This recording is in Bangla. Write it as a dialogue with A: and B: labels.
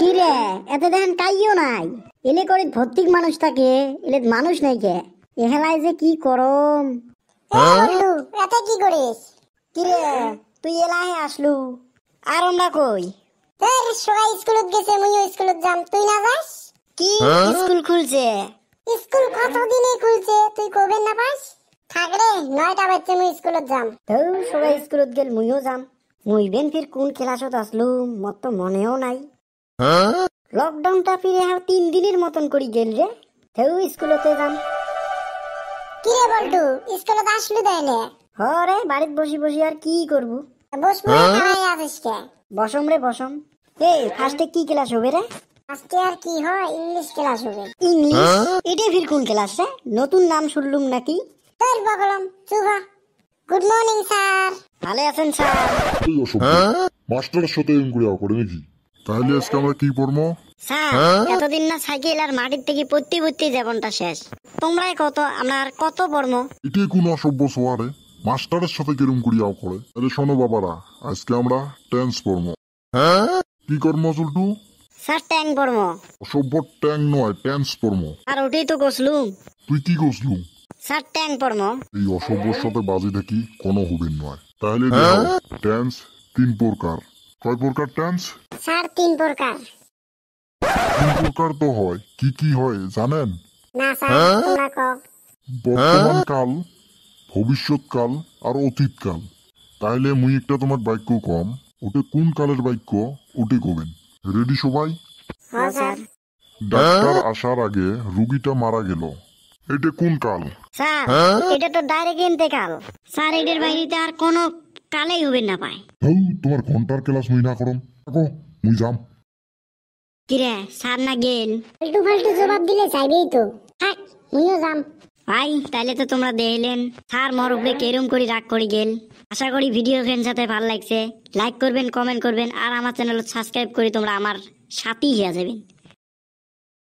A: কি রে এত দেখেন কাইও নাই এলে করে ভর্তিক মানুষ থাকে এলে মানুষ নাই কে এহেলায় যে কি করম বন্ধু এতে কি করিস কি রে তুই এলাহে আসলু আর আমরা কই তোর সবাই স্কুলত গেছে মুইও স্কুলত যাম তুই না যাস কি স্কুল খুলছে স্কুল কতদিনে খুলছে তুই কবে না পাস থাক রে 9টা বাজছে মুই স্কুলত যাম তো সবাই স্কুলত গেল মুইও যাম মুই বেন ফির কোন ক্লাসত আসলু মত তো মনেও নাই লকডাউনটা ফিরে 3 দিনের মতন করি গেল রে তেও স্কুলতে যাম কি রে বলটু স্কুলত আসলু তাইলে হরে বাড়িতে বসি বসি আর কি করব বসবো খাই আছিস কে বসম রে বসম এই ফার্স্টে কি ক্লাস হবে রে ফার্স্টে আর কি হয় ইংলিশ ক্লাস হবে ইংলিশ এটা ফির কোন ক্লাস রে নতুন নাম শুনলুম নাকি তোর বগলম চুবা গুড মর্নিং স্যার ভালো আছেন স্যার
B: মাস্টারের সাথে এম করে করে নাকি তাহলে আজকে আমরা কি পড়বো
A: স্যার এতদিন না সাইকেল আর মাটির থেকে পড়তে জীবনটা শেষ তোমরাই কত আমরা আর কত পড়বো
B: এটাই কোন অসভ্য সোয়ারে মাস্টারের সাথে কেরম করিয়াও করে আরে শোনো বাবারা আজকে আমরা টেন্স পড়বো কি করবো চুলটু
A: স্যার ট্যাং পড়বো
B: অসভ্য ট্যাং নয় টেন্স পড়বো
A: আর ওটাই তো কসলুম
B: তুই কি করছলু
A: স্যার ট্যাং পড়বো
B: এই অসভ্যর সাথে বাজি দেখি কোনো হবেন নয় তাহলে টেন্স 3 প্রকার কয় প্রকার টেন্স
A: স্যার 3 প্রকার
B: 3 প্রকার তো হয় কি কি হয় জানেন
A: না স্যার তোমরা কও
B: বর্তমান কাল ভবিষ্যৎকাল আর অতীতকাল তাইলে মুই একটা তোমার বাক্য কম ওটা কোন কালের বাক্য ওটা কবেন রেডি সবাই
A: হ্যাঁ স্যার
B: ডাক্তার আসার আগে রুগীটা মারা গেল এটা কোন কাল
A: স্যার এটা তো ডাইরেক্ট ইন্তেকাল স্যার এটার বাইরে আর কোনো কালেই হবে না পায়
B: তোমার ঘন্টার ক্লাস মুই না করম মুই যাম
A: কিরে স্যার না গেল ফালতু ফালতু জবাব দিলে চাইবেই তো থাক মুইও যাম ভাই তাইলে তো তোমরা দেখলেন স্যার মোর উপরে কেরম করে রাগ করে গেল আশা করি ভিডিও ফ্রেন্ড সাথে ভালো লাগছে লাইক করবেন কমেন্ট করবেন আর আমার চ্যানেল সাবস্ক্রাইব করে তোমরা আমার সাথী হয়ে যাবেন